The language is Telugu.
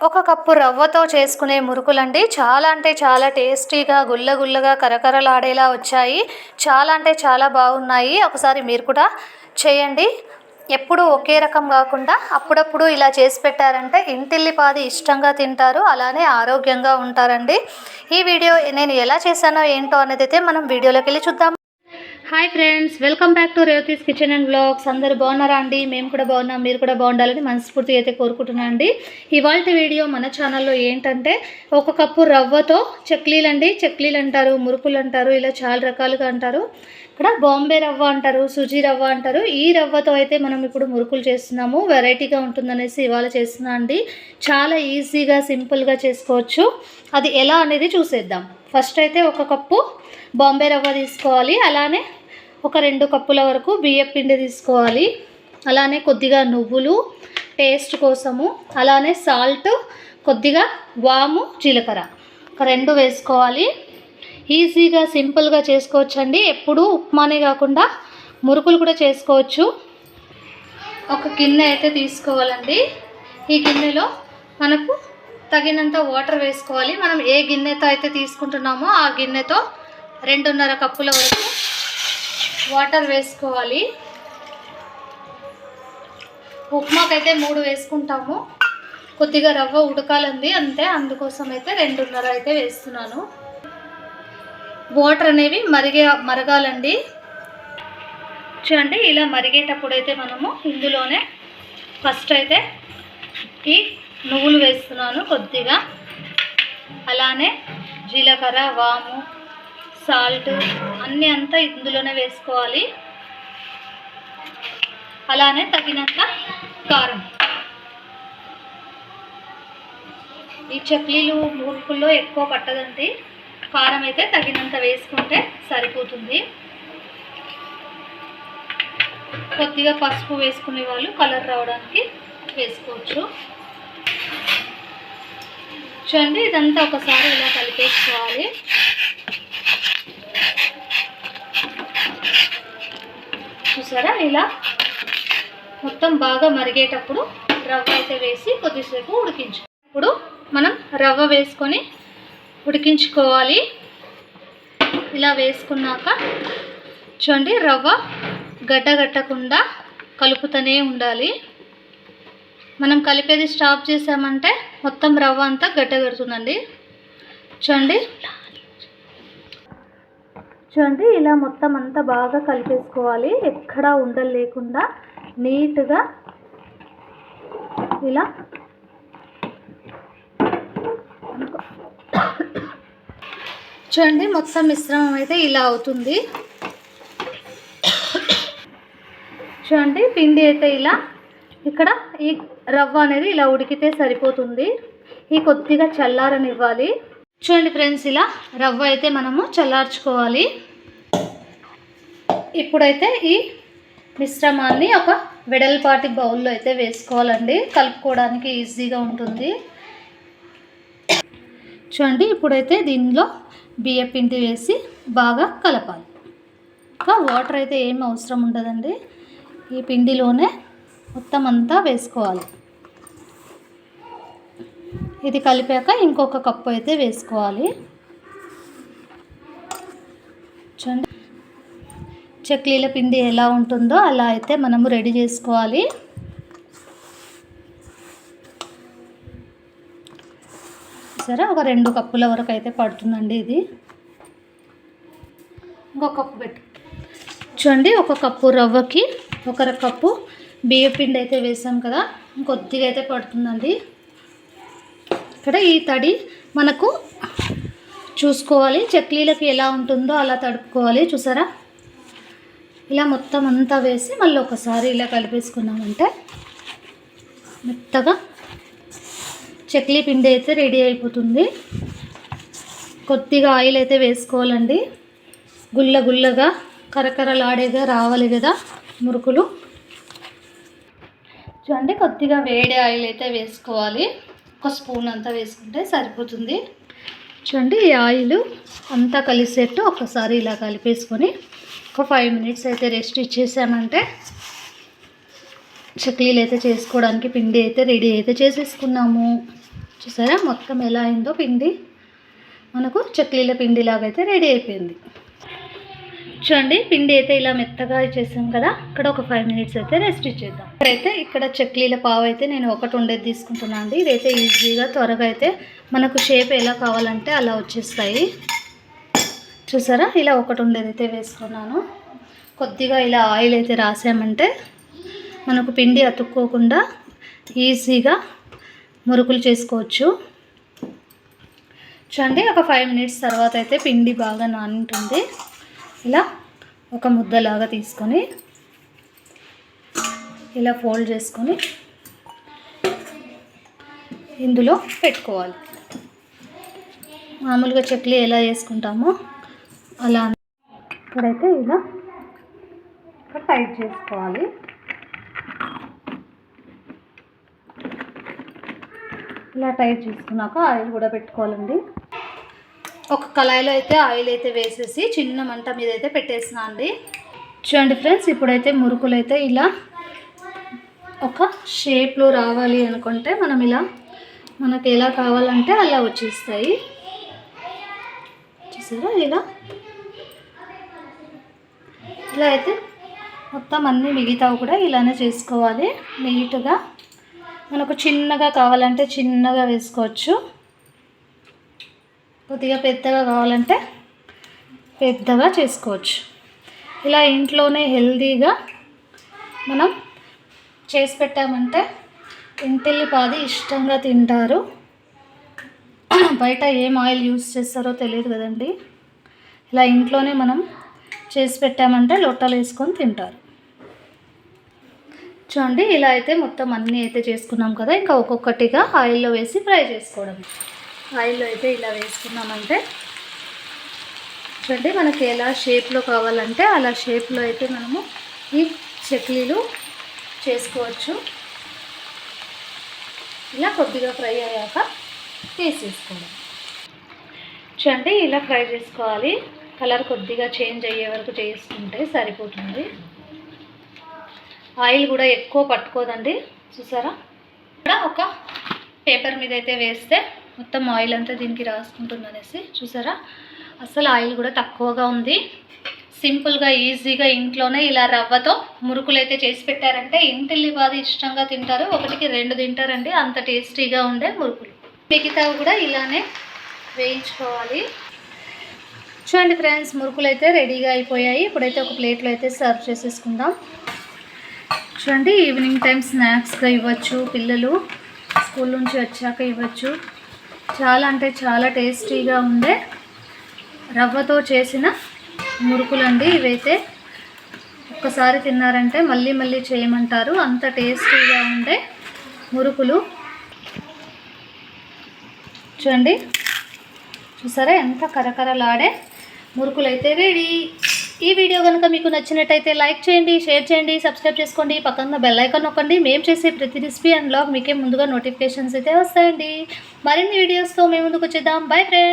ఒక కప్పు రవ్వతో చేసుకునే మురుకులండి. చాలా అంటే చాలా టేస్టీగా గుల్లగుల్లగా కరకరలాడేలా వచ్చాయి. చాలా అంటే చాలా బాగున్నాయి. ఒకసారి మీరు కూడా చేయండి. ఎప్పుడూ ఒకే రకం కాకుండా అప్పుడప్పుడు ఇలా చేసి పెట్టారంటే ఇంటిల్లిపాది ఇష్టంగా తింటారు, అలానే ఆరోగ్యంగా ఉంటారండి. ఈ వీడియో నేను ఎలా చేశానో ఏంటో అనేది అయితే మనం వీడియోలోకి వెళ్ళి చూద్దాం. Hi friends, welcome back to Revathi's kitchen and vlogs. అందరూ బాగున్నారా అండి? మేము కూడా బాగున్నాం, మీరు కూడా బాగుండాలని మనస్ఫూర్తిగా అయితే కోరుకుంటున్నాను అండి. ఇవాళ వీడియో మన ఛానల్లో ఏంటంటే ఒక కప్పు రవ్వతో చెక్లీలు అండి. చెక్లీలు అంటారు, మురుకులు అంటారు, ఇలా చాలా రకాలుగా అంటారు. ఇక్కడ బాంబే రవ్వ అంటారు, సుజీ రవ్వ అంటారు. ఈ రవ్వతో అయితే మనం ఇప్పుడు మురుకులు చేస్తున్నాము. వెరైటీగా ఉంటుందనేసి ఇవాళ చేస్తున్నా అండి. చాలా ఈజీగా సింపుల్గా చేసుకోవచ్చు. అది ఎలా అనేది చూసేద్దాం. ఫస్ట్ అయితే ఒక కప్పు బాంబే రవ్వ తీసుకోవాలి. అలానే ఒక 2 కప్పుల వరకు బియ్యం పిండి తీసుకోవాలి. అలానే కొద్దిగా నువ్వులు టేస్ట్ కోసము, అలానే సాల్ట్, కొద్దిగా వాము, జీలకర్ర ఒక 2 వేసుకోవాలి. ఈజీగా సింపుల్గా చేసుకోవచ్చండి. ఎప్పుడూ ఉప్మానే కాకుండా మురుకులు కూడా చేసుకోవచ్చు. ఒక గిన్నె అయితే తీసుకోవాలండి. ఈ గిన్నెలో మనకు తగినంత వాటర్ వేసుకోవాలి. మనం ఏ గిన్నెతో అయితే తీసుకుంటున్నామో ఆ గిన్నెతో 2.5 కప్పుల వరకు వాటర్ వేసుకోవాలి. ఉప్మాకైతే 3 వేసుకుంటాము. కొద్దిగా రవ్వ ఉడకాలండి అంతే, అందుకోసం అయితే 2.5 అయితే వేస్తున్నాను. వాటర్ అనేవి మరగాలండి. చూడండి, ఇలా మరిగేటప్పుడు అయితే మనము ఇందులోనే ఫస్ట్ అయితే ఈ నువ్వులు వేస్తున్నాను కొద్దిగా, అలానే జీలకర్ర, వాము, సాల్ట్ అన్నీ అంతా ఇందులోనే వేసుకోవాలి. అలానే తగినంత కారం. ఈ చక్లీలు మురుకుల్లో ఎక్కువ పట్టదండి, కారం అయితే తగినంత వేసుకుంటే సరిపోతుంది. కొద్దిగా పసుపు వేసుకునే వాళ్ళు కలర్ రావడానికి వేసుకోవచ్చు. చూడండి, ఇదంతా ఒకసారి ఇలా కలిపేసుకోవాలి. చూసారా, ఇలా మొత్తం బాగా మరిగేటప్పుడు రవ్వ అయితే వేసి కొద్దిసేపు ఇప్పుడు మనం రవ్వ వేసుకొని ఉడికించుకోవాలి. ఇలా వేసుకున్నాక చూడండి, రవ్వ గడ్డగట్టకుండా కలుపుతూనే ఉండాలి. మనం కలిపేది స్టాప్ చేసామంటే మొత్తం రవ్వ అంతా గడ్డగడుతుందండి. చూడండి, ఇలా మొత్తం అంతా బాగా కలిపేసుకోవాలి. ఎక్కడా ఉండలు లేకుండా నీట్గా ఇలా చూడండి, మొత్తం మిశ్రమం అయితే ఇలా అవుతుంది. చూడండి, పిండి అయితే ఇలా ఇక్కడ ఈ రవ్వ అనేది ఇలా ఉడికితే సరిపోతుంది. ఈ కొద్దిగా చల్లారనివ్వాలి. చూడండి ఫ్రెండ్స్, ఇలా రవ్వ అయితే మనము చల్లార్చుకోవాలి. ఇప్పుడైతే ఈ మిశ్రమాన్ని ఒక వెడల్పాటి బౌల్లో అయితే వేసుకోవాలండి. కలుపుకోవడానికి ఈజీగా ఉంటుంది. చూడండి, ఇప్పుడైతే దీనిలో బియ్యం పిండి వేసి బాగా కలపాలి. ఇంకా వాటర్ అయితే ఏం అవసరం ఉండదండి. ఈ పిండిలోనే మొత్తం అంతా వేసుకోవాలి. ఇది కలిపాక ఇంకొక కప్పు అయితే వేసుకోవాలి. చూడండి, చక్లీల పిండి ఎలా ఉంటుందో అలా అయితే మనము రెడీ చేసుకోవాలి. సరే, ఒక 2 కప్పుల వరకు అయితే పడుతుందండి. ఇది ఇంకొక కప్పు పెట్టు. చూడండి, ఒక కప్పు రవ్వకి 1 కప్పు బియ్యం పిండి అయితే వేసాం కదా, కొద్దిగా అయితే పడుతుందండి. ఇక్కడ ఈ తడి మనకు చూసుకోవాలి. చక్లీలకి ఎలా ఉంటుందో అలా తడుపుకోవాలి. చూసారా, ఇలా మొత్తం అంతా వేసి మళ్ళీ ఒకసారి ఇలా కలిపేసుకున్నామంటే మెత్తగా చక్లీ పిండి అయితే రెడీ అయిపోతుంది. కొద్దిగా ఆయిల్ అయితే వేసుకోవాలండి. గుల్లగా కరకరలాడేగా రావాలి కదా మురుకులు. చూడండి, కొద్దిగా వేడి ఆయిల్ అయితే వేసుకోవాలి. 1 స్పూన్ అంతా వేసుకుంటే సరిపోతుంది. చూడండి, ఈ ఆయిల్ అంతా కలిసేట్టు ఒకసారి ఇలా కలిపేసుకొని ఒక 5 మినిట్స్ అయితే రెస్ట్ ఇచ్చేసామంటే చక్లీలు అయితే చేసుకోవడానికి పిండి అయితే రెడీ అయితే చేసేసుకున్నాము. చూసారా మొత్తం ఎలా అయిందో పిండి, మనకు చక్లీల పిండి లాగైతే రెడీ అయిపోయింది. చూడండి పిండి అయితే ఇలా మెత్తగా చేసాం కదా, ఇక్కడ ఒక 5 మినిట్స్ అయితే రెస్ట్ ఇచ్చేద్దాం. ఇక్కడ చక్లీల పావు అయితే నేను ఒకటి ఉండేది తీసుకుంటున్నాను అండి. ఇదైతే ఈజీగా త్వరగా అయితే మనకు షేప్ ఎలా కావాలంటే అలా వచ్చేస్తాయి. చూసారా ఇలా ఒకటి ఉండేది అయితే వేసుకున్నాను. కొద్దిగా ఇలా ఆయిల్ అయితే రాసామంటే మనకు పిండి అతుక్కోకుండా ఈజీగా మురుకులు చేసుకోవచ్చు. చూడండి ఒక 5 మినిట్స్ తర్వాత అయితే పిండి బాగా నానింటుంది. ఇలా ఒక ముద్దలాగా తీసుకొని ఇలా ఫోల్డ్ చేసుకొని ఇందులో పెట్టుకోవాలి. మామూలుగా చక్లీ ఎలా చేసుకుంటామో అలా. ఇప్పుడైతే ఇలా టైట్ చేసుకోవాలి. ఇలా టైట్ చేసుకున్నాక ఆయిల్ కూడా పెట్టుకోవాలండి. ఒక కళాయిలో అయితే ఆయిల్ అయితే వేసేసి చిన్న మంట మీద అయితే పెట్టేసినా అండి. చూడండి ఫ్రెండ్స్, ఇప్పుడైతే మురుకులు అయితే ఇలా ఒక షేప్లో రావాలి అనుకుంటే మనం ఇలా మనకు ఎలా కావాలంటే అలా వచ్చేస్తాయి. చూసారా ఇలా అయితే మొత్తం అన్నీ మిగతావి కూడా ఇలానే చేసుకోవాలి. నీట్గా మనకు చిన్నగా కావాలంటే చిన్నగా వేసుకోవచ్చు, కొద్దిగా పెద్దగా కావాలంటే పెద్దగా చేసుకోవచ్చు. ఇలా ఇంట్లోనే హెల్తీగా మనం చేసి పెట్టామంటే ఇంటిల్లిపాది ఇష్టంగా తింటారు. బయట ఏం ఆయిల్ యూస్ చేస్తారో తెలియదు కదండి. ఇలా ఇంట్లోనే మనం చేసి పెట్టామంటే లొట్టలు వేసుకొని తింటారు. చూడండి ఇలా అయితే మొత్తం అన్నీ అయితే చేసుకున్నాం కదా, ఇంకా ఒక్కొక్కటిగా ఆయిల్లో వేసి ఫ్రై చేసుకోవడం. ఆయిల్లో అయితే ఇలా వేసుకున్నామంటే చూడండి మనకి ఎలా షేప్లో కావాలంటే అలా షేప్లో అయితే మనము ఈ చక్లీలు చేసుకోవచ్చు. ఇలా కొద్దిగా ఫ్రై అయ్యాక తీసేసుకోవడం. చూడండి ఇలా ఫ్రై చేసుకోవాలి. కలర్ కొద్దిగా చేంజ్ అయ్యే వరకు చేసుకుంటే సరిపోతుంది. ఆయిల్ కూడా ఎక్కువ పట్టుకోదండి. చూసారా ఇక్కడ ఒక పేపర్ మీద అయితే వేస్తే మొత్తం ఆయిల్ అంతా దీనికి రాసుకుంటుంది అనేసి. చూసారా అసలు ఆయిల్ కూడా తక్కువగా ఉంది. సింపుల్గా ఈజీగా ఇంట్లోనే ఇలా రవ్వతో మురుకులు అయితే చేసి పెట్టారంటే ఇంటిల్లిపాది ఇష్టంగా తింటారు. 1కి 2 తింటారండి, అంత టేస్టీగా ఉండే మురుకులు. మిగతావి కూడా ఇలానే వేయించుకోవాలి. చూడండి ఫ్రెండ్స్, మురుకులు అయితే రెడీగా అయిపోయాయి. ఇప్పుడైతే ఒక ప్లేట్లో అయితే సర్వ్ చేసేసుకుందాం. చూడండి ఈవినింగ్ టైం స్నాక్స్గా ఇవ్వచ్చు, పిల్లలు స్కూల్ నుంచి వచ్చాక ఇవ్వచ్చు. చాలా అంటే చాలా టేస్టీగా ఉండే రవ్వతో చేసిన మురుకులండి ఇవైతే. ఒక్కసారి తిన్నారంటే మళ్ళీ మళ్ళీ చేయమంటారు, అంత టేస్టీగా ఉండే మురుకులు. చూడండి చూసారా ఎంత కరకరలాడే మురుకులు అయితే రెడీ. ఈ వీడియో కనుక మీకు నచ్చినట్టయితే లైక్ చేయండి, షేర్ చేయండి, సబ్స్క్రైబ్ చేసుకోండి, పక్కన బెల్ ఐకాన్ నొక్కండి. మేము చేసే ప్రతి రెసిపీ అండ్ బ్లాగ్ మీకే ముందుగా నోటిఫికేషన్స్ అయితే వస్తాయండి. మరిన్ని వీడియోస్తో మేము ముందుకు వచ్చేద్దాం. Bye friends.